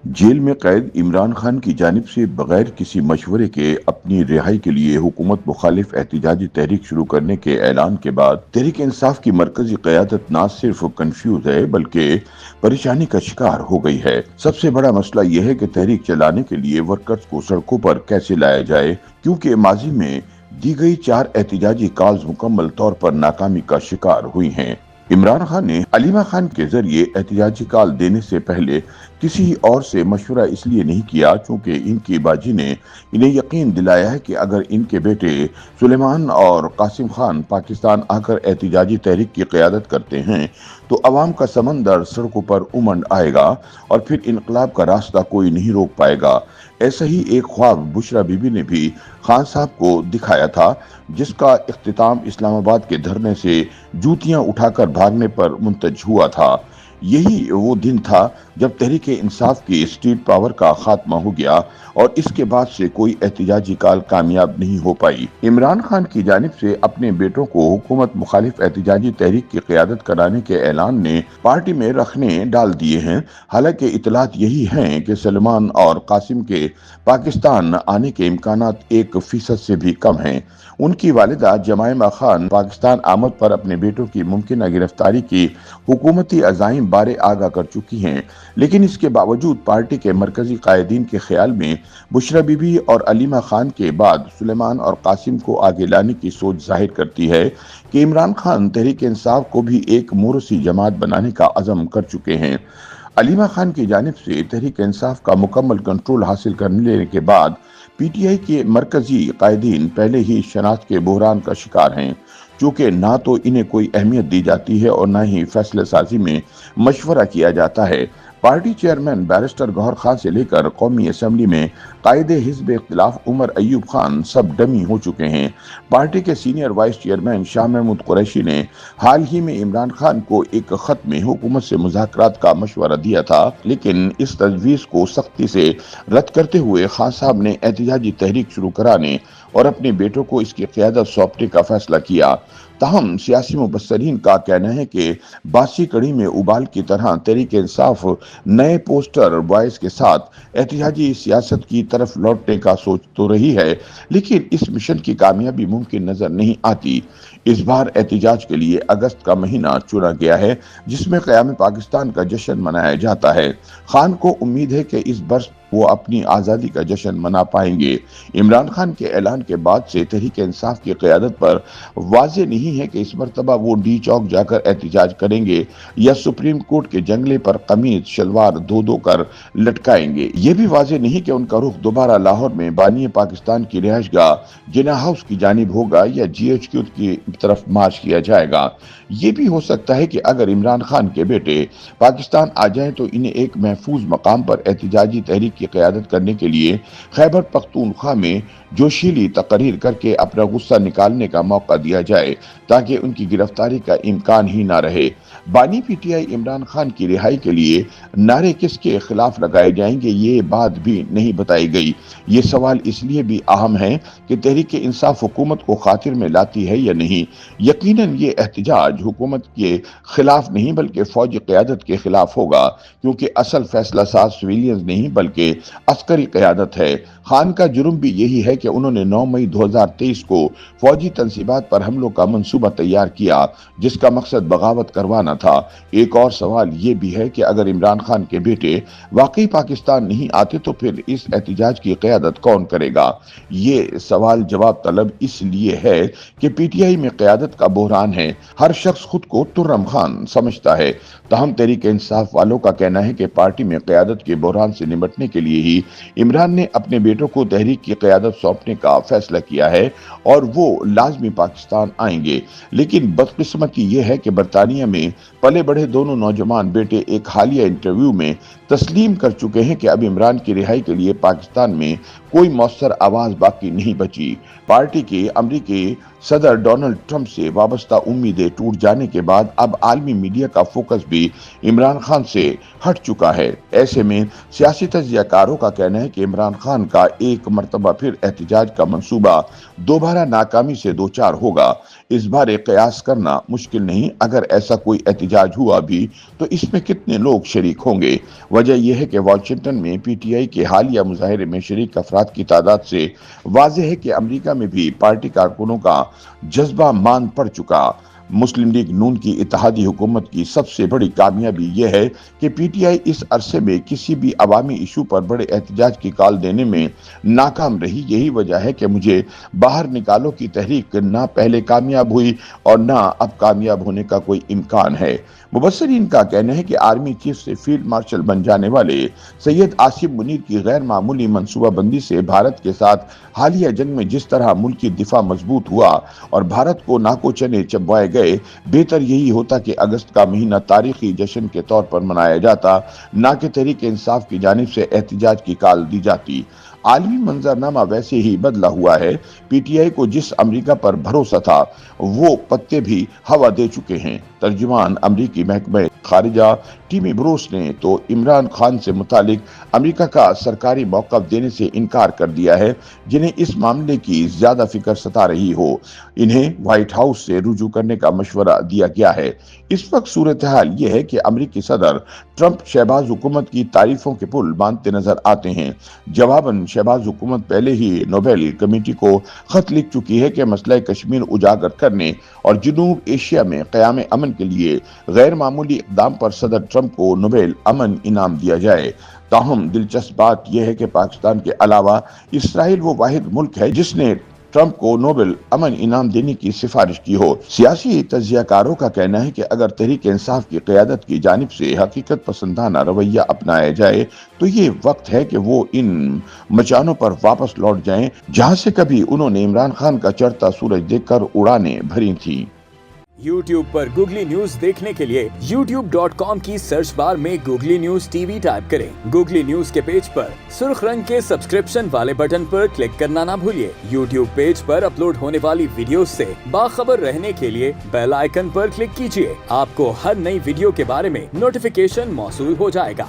Jail में कैद इमरान खान की जानिब से बगैर किसी मशवरे के अपनी रिहाई के लिए हुकूमत मुखालिफ एहतजाजी तहरीक शुरू करने के ऐलान के बाद तहरीक इंसाफ की मरकजी क़यादत न सिर्फ कंफ्यूज है बल्कि परेशानी का शिकार हो गई है। सबसे बड़ा मसला यह है कि तहरीक चलाने के लिए वर्कर्स को सड़कों पर कैसे लाया जाए, क्योंकि माजी में दी गई 4 एहतजाजी कॉल्स मुकम्मल तौर पर नाकामी का शिकार हुई हैं। इमरान खान ने अलीमा खान के जरिए एहतजाजी कॉल देने से पहले किसी और से मशवरा इसलिए नहीं किया क्योंकि इनकी बाजी ने इन्हें यकीन दिलाया है कि अगर इनके बेटे सुलेमान और कासिम खान पाकिस्तान आकर एहतजाजी तहरीक की क़यादत करते हैं तो अवाम का समंदर सड़कों पर उमड़ आएगा और फिर इनकलाब का रास्ता कोई नहीं रोक पाएगा। ऐसा ही एक ख्वाब बुशरा बीबी ने भी खान साहब को दिखाया था, जिसका इख्तिताम इस्लामाबाद के धरने से जूतियां उठाकर भागने पर मुंतज हुआ था। यही वो दिन था जब तहरीक इंसाफ की स्ट्रीट पावर का खात्मा हो गया और इसके बाद से कोई एहतजाजी काल कामयाब नहीं हो पाई। इमरान खान की जानिब से अपने बेटों को हुकूमत मुखालिफ एहतजाजी तहरीक की क़यादत कराने के ऐलान ने पार्टी में रखने डाल दिए हैं। हालांकि इतलात यही हैं कि सलमान और कासिम के पाकिस्तान आने के इम्कानात 1% से भी कम हैं। उनकी वालिदा जमाइमा खान पाकिस्तान आमद पर अपने बेटों की मुमकिन गिरफ्तारी की हुकूमती अज़ाइम बारे आगाह कर चुकी हैं, लेकिन इसके बावजूद पार्टी के मरकजी कायदीन के ख्याल में बुशरा बीबी और अलीमा खान के बाद सुलेमान और कासिम को आगे लाने की सोच जाहिर करती है कि इमरान खान तहरीक इंसाफ को भी एक मोरसी जमात बनाने का अज़म कर चुके हैं। अलीमा खान की जानिब से तहरीक इंसाफ का मुकम्मल कंट्रोल हासिल कर लेने के बाद पीटीआई के मरकजी कायदीन पहले ही शनाख्त के बहरान का शिकार हैं, चूँकि ना तो इन्हें कोई अहमियत दी जाती है और न ही फैसला साजी में मशवरा किया जाता है। Party chairman barrister Gohar Khan से लेकर कौमी असम्बली में कायदे हिज़्ब इख्तिलाफ उमर अयूब खान सब डमी हो चुके हैं। पार्टी के senior vice chairman Shah Mahmood Qureshi ने हाल ही में इमरान खान को एक खत में हुकूमत से मुज़ाकरात का मशवरा दिया था, लेकिन इस तजवीज़ को सख्ती से रद्द करते हुए खान साहब ने एहतजाजी तहरीक शुरू कराने और अपने बेटों को इसकी क़यादत सौंपने का फैसला किया। ताहम सियासी मुबस्सरीन का कहना है कि बासी कड़ी में उबाल की तरह तहरीक इंसाफ नए पोस्टर बॉयज के साथ एहतजाजी सियासत की तरफ लौटने का सोच तो रही है, लेकिन इस मिशन की कामयाबी मुमकिन नजर नहीं आती। इस बार एहतजाज के लिए अगस्त का महीना चुना गया है, जिसमें क़याम पाकिस्तान का जश्न मनाया जाता है। खान को उम्मीद है कि इस वर्ष वो अपनी आज़ादी का जश्न मना पाएंगे। इमरान खान के ऐलान के बाद से तहरीक इंसाफ की क़यादत पर वाज़ेह नहीं है कि इस मरतबा वो डी चौक जाकर एहतजाज करेंगे या सुप्रीम कोर्ट के जंगले पर कमीज शलवार धो कर लटकाएंगे। ये भी वाज़ेह नहीं कि उनका रुख दोबारा लाहौर में बानी पाकिस्तान की रिहाइशगाह जिन्ना हाउस की जानिब होगा या GHQ की तरफ मार्च किया जाएगा। ये भी हो सकता है कि अगर इमरान खान के बेटे पाकिस्तान आ जाएं तो इन्हें एक महफूज मकाम पर एहतजाजी तहरीक की क़यादत करने के लिए खैबर पख्तूनख्वा में जोशीली तकरीर करके अपना गुस्सा निकालने का मौका दिया जाए, ताकि उनकी गिरफ्तारी का इम्कान ही ना रहे। बानी पीटीआई इमरान खान की रिहाई के लिए नारे किसके खिलाफ लगाए जाएंगे, ये बात भी नहीं बताई गई। ये सवाल इसलिए भी अहम है कि तहरीक इंसाफ हुकूमत को खातिर में लाती है या नहीं। यकीनन ये एहतजाज हुकूमत के खिलाफ नहीं बल्कि फौजी क़यादत के खिलाफ होगा, क्योंकि असल फैसला साज सिविलियंस नहीं बल्कि अस्करी क़यादत है। खान का जुर्म भी यही है कि उन्होंने 9 मई 2023 को फौजी तंसीबात पर हमलों का मंसूबा तैयार किया, जिसका मकसद बगावत करवाना था। एक और सवाल ये भी है कि अगर इमरान खान के बेटे वाकई पाकिस्तान नहीं आते तो फिर इस एहतजाज की क़यादत कौन करेगा। ये सवाल जवाब तलब इसलिए है कि पीटीआई में क़यादत का बहरान है। हर शख्स खुद को तुर्रम खान समझता है। ताहम तहरीक इंसाफ वालों का कहना है कि पार्टी में क़यादत के बहरान से निपटने के लिए ही इमरान ने अपने बेटों को तहरीक की क़यादत सौंपने का फैसला किया है और वो लाजमी पाकिस्तान आएंगे। लेकिन बदकिस्मती ये है कि बरतानिया में पले बढ़े दोनों नौजवान बेटे एक हालिया इंटरव्यू में तस्लीम कर चुके हैं कि अब इमरान की रिहाई के लिए पाकिस्तान में कोई मौसर आवाज बाकी नहीं बची। पार्टी के अमरीकी सदर डोनाल्ड ट्रंप से वाबस्ता उम्मीदें टूट जाने के बाद अब आलमी मीडिया का फोकस भी इमरान खान से हट चुका है। ऐसे में सियासी तज्ज़ियाकारों का कहना है कि इमरान खान का एक मरतबा फिर एहतजाज का मंसूबा दोबारा नाकामी से दो चार होगा। इस बारे कयास करना मुश्किल नहीं। अगर ऐसा कोई एहतजाज हुआ भी तो इसमें कितने लोग शरीक होंगे? वजह यह है कि वाशिंगटन में PTI के हालिया मुजाहिरे में शरीक अफराद की तादाद से वाज़ेह है कि अमेरिका में भी पार्टी कारकुनों का जज्बा मान पड़ चुका। मुस्लिम लीग नून की इत्तेहादी हुकूमत की सबसे बड़ी कामयाबी यह है कि PTI इस अरसे में किसी भी अवामी इशू पर बड़े एहतजाज की कॉल देने में नाकाम रही। यही वजह है कि मुझे बाहर निकालो की तहरीक ना पहले कामयाब हुई और ना अब कामयाब होने का कोई इम्कान है। मुबस्सिरीन का कहना है कि आर्मी चीफ से फील्ड मार्शल बन जाने वाले सैयद आसिम मुनीर की गैर मामूली मनसूबाबंदी से भारत के साथ हालिया जंग में जिस तरह मुल्की दिफा मजबूत हुआ और भारत को नाको चने चबवाए गए, बेहतर यही होता कि अगस्त का महीना तारीखी जश्न के तौर पर मनाया जाता, ना कि तहरीक इंसाफ की जानिब से एहतजाज की कॉल दी जाती। आलमी मंजरनामा वैसे ही बदला हुआ है। PTI को जिस अमेरिका पर भरोसा था वो पत्ते भी हवा दे चुके हैं। तर्जुमान अमरीकी महकमे खारिजा टीमी ब्रूस ने तो इमरान खान से मुतालिक अमेरिका का सरकारी मौक़िफ़ देने से इनकार कर दिया है, जिन्हें इस मामले की ज्यादा फिक्र सता रही हो। इन्हें व्हाइट हाउस से रुजू करने का मशवरा दिया गया है। इस वक्त सूरत हाल यह है कि अमरीकी सदर ट्रंप शहबाज हुकूमत की तारीफों के पुल बांधते नजर आते हैं। जवाबन शहबाज हुकूमत पहले ही नोबेल कमेटी को खत लिख चुकी है कि मसला कश्मीर उजागर करने और जनूब एशिया में क़याम अमन के लिए गैर मामूली इक़दाम पर सदर ट्रंप को नोबेल अमन इनाम दिया जाए। ताहम दिलचस्प बात यह है कि पाकिस्तान के अलावा इसराइल वो वाहिद मुल्क है जिसने ट्रंप को नोबेल अमन इनाम देने की सिफारिश की हो। सियासी तज्जियाकारों का कहना है कि अगर तहरीक इंसाफ की क़यादत की जानिब से हकीकत पसंदाना रवैया अपनाया जाए तो ये वक्त है कि वो इन मचानों पर वापस लौट जाएं जहां से कभी उन्होंने इमरान खान का चढ़ता सूरज देखकर उड़ानें भरी थी। YouTube पर गूगली न्यूज देखने के लिए youtube.com की सर्च बार में गूगली न्यूज TV टाइप करें। गूगली न्यूज के पेज पर सुर्ख रंग के सब्सक्रिप्शन वाले बटन पर क्लिक करना ना भूलिए। YouTube पेज पर अपलोड होने वाली वीडियोस से बाखबर रहने के लिए बेल आइकन पर क्लिक कीजिए। आपको हर नई वीडियो के बारे में नोटिफिकेशन मौसूल हो जाएगा।